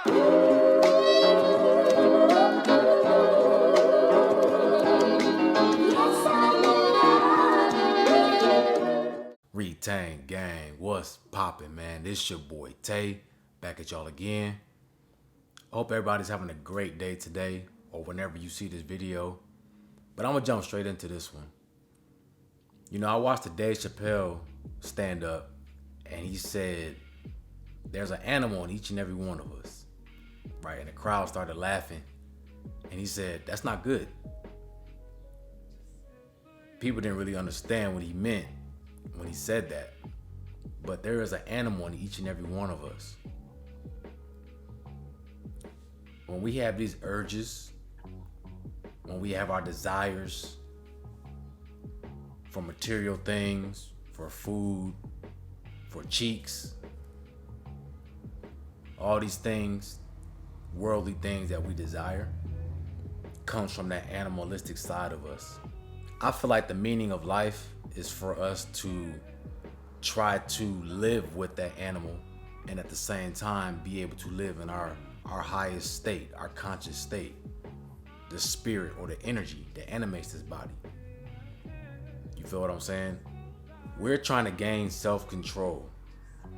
Retain gang, what's poppin', man? This your boy Tay, back at y'all again. Hope everybody's having a great day today or whenever you see this video. But I'm gonna jump straight into this one. You know, I watched the Dave Chappelle stand up and he said there's an animal in each and every one of us, right? And the crowd started laughing and he said, that's not good. People didn't really understand what he meant when he said that, but there is an animal in each and every one of us. When we have these urges, when we have our desires for material things, for food, for cheeks, all these things, worldly things that we desire, comes from that animalistic side of us. I feel like the meaning of life is for us to try to live with that animal and at the same time be able to live in our highest state, our conscious state, the spirit or the energy that animates this body. You feel what I'm saying? We're trying to gain self-control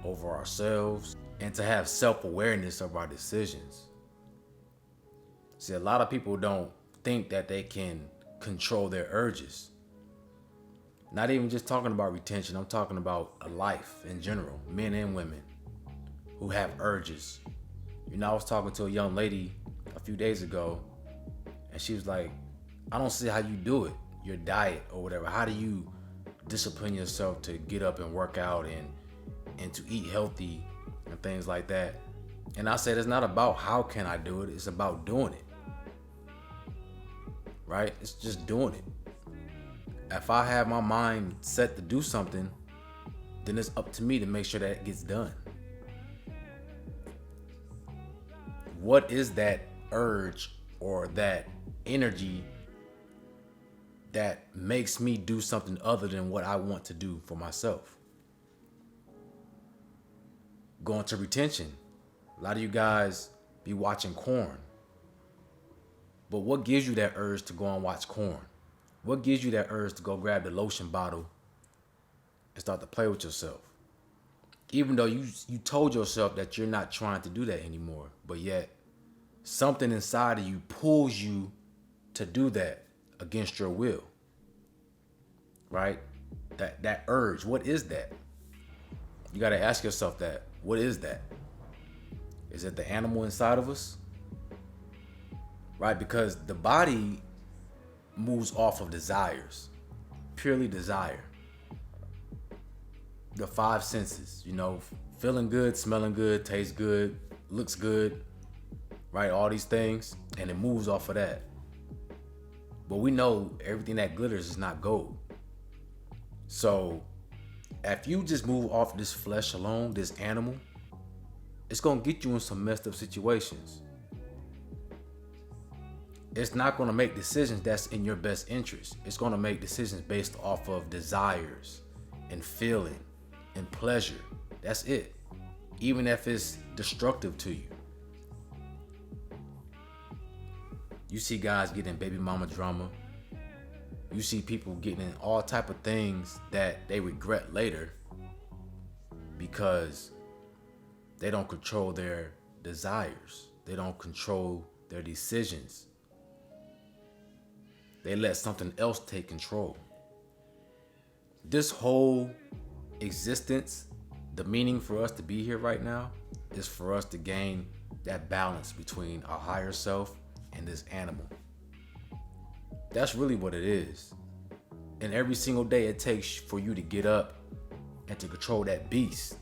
over ourselves and to have self-awareness of our decisions. See, a lot of people don't think that they can control their urges. Not even just talking about retention, I'm talking about a life in general, men and women who have urges. You know, I was talking to a young lady a few days ago and she was like, I don't see how you do it, your diet or whatever. How do you discipline yourself to get up and work out and to eat healthy and things like that? And I said, it's not about how can I do it, it's about doing it. Right? It's just doing it. If I have my mind set to do something, then it's up to me to make sure that it gets done. What is that urge or that energy that makes me do something other than what I want to do for myself? Going to retention. A lot of you guys be watching corn. But what gives you that urge to go and watch corn? What gives you that urge to go grab the lotion bottle and start to play with yourself? Even though you told yourself that you're not trying to do that anymore, but yet something inside of you pulls you to do that against your will, right? That urge, what is that? You got to ask yourself that. What is that? Is it the animal inside of us? Right? Because the body moves off of desires, purely desire. The five senses, you know, feeling good, smelling good, tastes good, looks good, right? All these things, and it moves off of that. But we know everything that glitters is not gold. So if you just move off this flesh alone, this animal, it's gonna get you in some messed up situations. It's not going to make decisions that's in your best interest. It's going to make decisions based off of desires and feeling and pleasure. That's it. Even if it's destructive to you. You see guys getting baby mama drama. You see people getting in all type of things that they regret later because they don't control their desires. They don't control their decisions. They let something else take control. This whole existence, the meaning for us to be here right now, is for us to gain that balance between our higher self and this animal. That's really what it is. And every single day it takes for you to get up and to control that beast.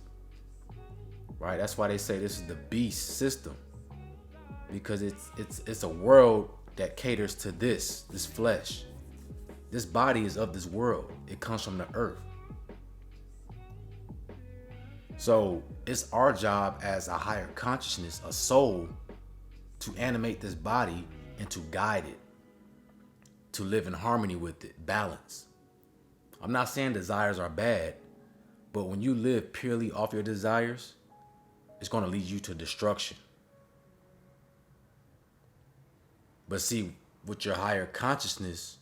Right? That's why they say this is the beast system. Because it's a world that caters to this flesh. This body is of this world. It comes from the earth. So it's our job as a higher consciousness, a soul, to animate this body and to guide it, to live in harmony with it, balance. I'm not saying desires are bad, but when you live purely off your desires, it's going to lead you to destruction. But see, with your higher consciousness,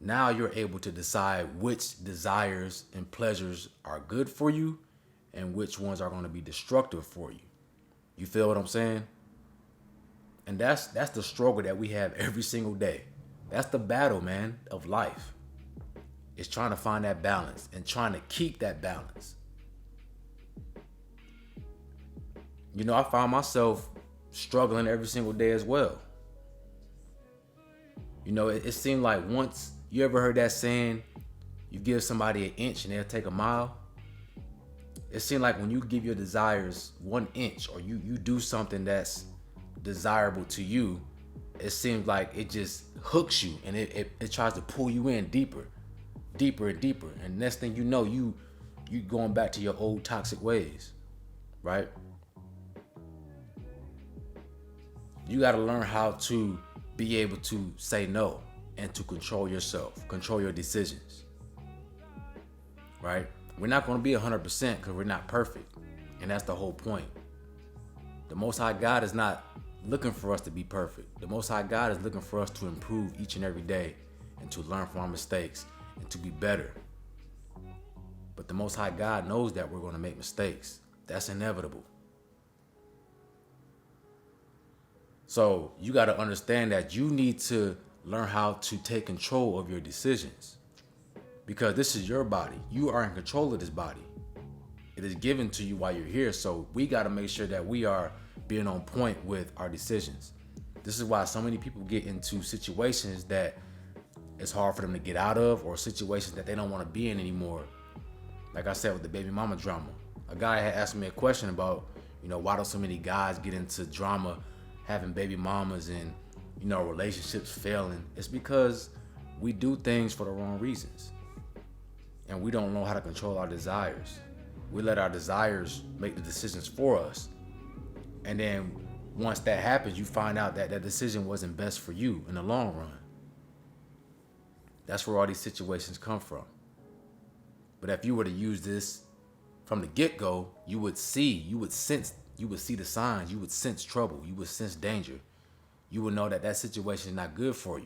now you're able to decide which desires and pleasures are good for you and which ones are going to be destructive for you. You feel what I'm saying? And that's the struggle that we have every single day. That's the battle, man, of life. It's trying to find that balance and trying to keep that balance. You know, I find myself struggling every single day as well. You know, it seemed like once, you ever heard that saying, you give somebody an inch and they'll take a mile? It seemed like when you give your desires 1 inch, or you do something that's desirable to you, it seems like it just hooks you and it tries to pull you in deeper and deeper. And next thing you know, you going back to your old toxic ways, right? You got to learn how to be able to say no and to control yourself, control your decisions, right? We're not going to be 100% because we're not perfect. And that's the whole point. The Most High God is not looking for us to be perfect. The Most High God is looking for us to improve each and every day and to learn from our mistakes and to be better. But the Most High God knows that we're going to make mistakes. That's inevitable. So you got to understand that you need to learn how to take control of your decisions, because this is your body. You are in control of this body. It is given to you while you're here. So we got to make sure that we are being on point with our decisions. This is why so many people get into situations that it's hard for them to get out of, or situations that they don't want to be in anymore. Like I said, with the baby mama drama, a guy had asked me a question about, you know, why do so many guys get into drama, having baby mamas and, you know, relationships failing? It's because we do things for the wrong reasons. And we don't know how to control our desires. We let our desires make the decisions for us. And then once that happens, you find out that that decision wasn't best for you in the long run. That's where all these situations come from. But if you were to use this from the get-go, you would see the signs, you would sense trouble, you would sense danger. You would know that that situation is not good for you.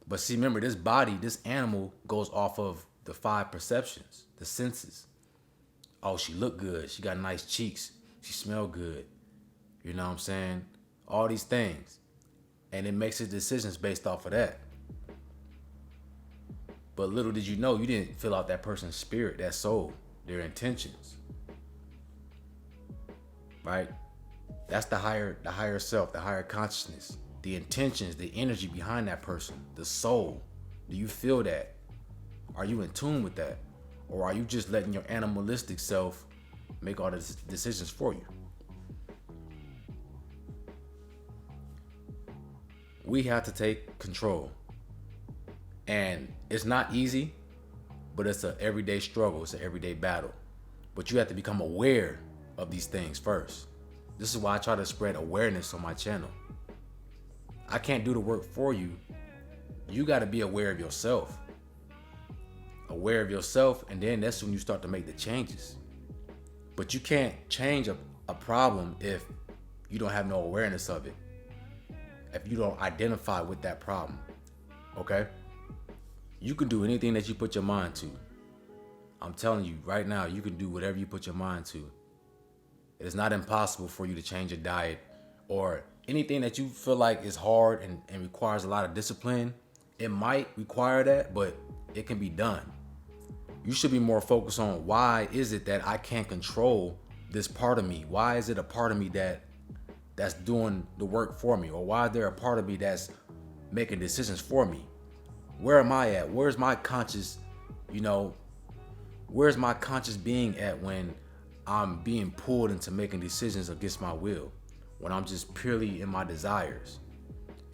But see, remember, this body, this animal goes off of the 5 perceptions, the senses. Oh, she look good. She got nice cheeks. She smell good. You know what I'm saying? All these things. And it makes its decisions based off of that. But little did you know, you didn't fill out that person's spirit, that soul, their intentions. Right? That's the higher self, the higher consciousness, the intentions, the energy behind that person, the soul. Do you feel that? Are you in tune with that? Or are you just letting your animalistic self make all the decisions for you? We have to take control. And it's not easy, but it's an everyday struggle. It's an everyday battle. But you have to become aware of these things first. This is why I try to spread awareness on my channel. I can't do the work for you. You got to be aware of yourself. Aware of yourself, and then that's when you start to make the changes. But you can't change a problem if you don't have no awareness of it. If you don't identify with that problem. Okay? You can do anything that you put your mind to. I'm telling you right now, you can do whatever you put your mind to. It is not impossible for you to change your diet, or anything that you feel like is hard and requires a lot of discipline. It might require that, but it can be done. You should be more focused on, why is it that I can't control this part of me? Why is it a part of me that's doing the work for me? Or why is there a part of me that's making decisions for me? Where am I at? Where's my conscious, where's my conscious being at when I'm being pulled into making decisions against my will? When I'm just purely in my desires?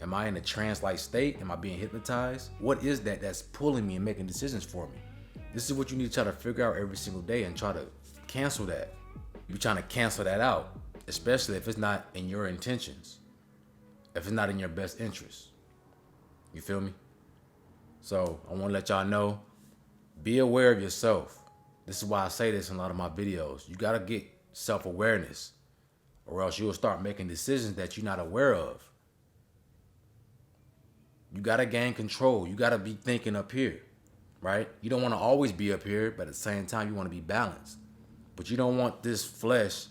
Am I in a trance-like state? Am I being hypnotized? What is that that's pulling me and making decisions for me? This is what you need to try to figure out every single day and try to cancel that. You're trying to cancel that out, especially if it's not in your intentions, if it's not in your best interest. You feel me? So I want to let y'all know, be aware of yourself. This is why I say this in a lot of my videos. You got to get self-awareness, or else you'll start making decisions that you're not aware of. You gotta gain control. You gotta be thinking up here, right? You don't want to always be up here, but at the same time, you want to be balanced. But you don't want this flesh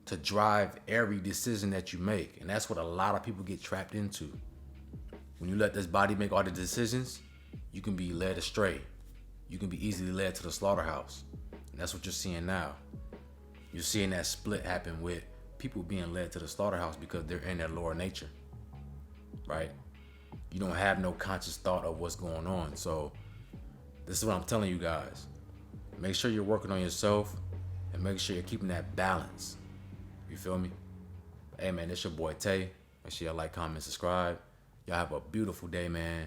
to drive every decision that you make. And that's what a lot of people get trapped into. When you let this body make all the decisions, you can be led astray. You can be easily led to the slaughterhouse. And that's what you're seeing now. You're seeing that split happen with people being led to the slaughterhouse because they're in their lower nature, right? You don't have no conscious thought of what's going on. So this is what I'm telling you guys. Make sure you're working on yourself and make sure you're keeping that balance. You feel me? Hey man, it's your boy Tay. Make sure you like, comment, subscribe. Y'all have a beautiful day, man.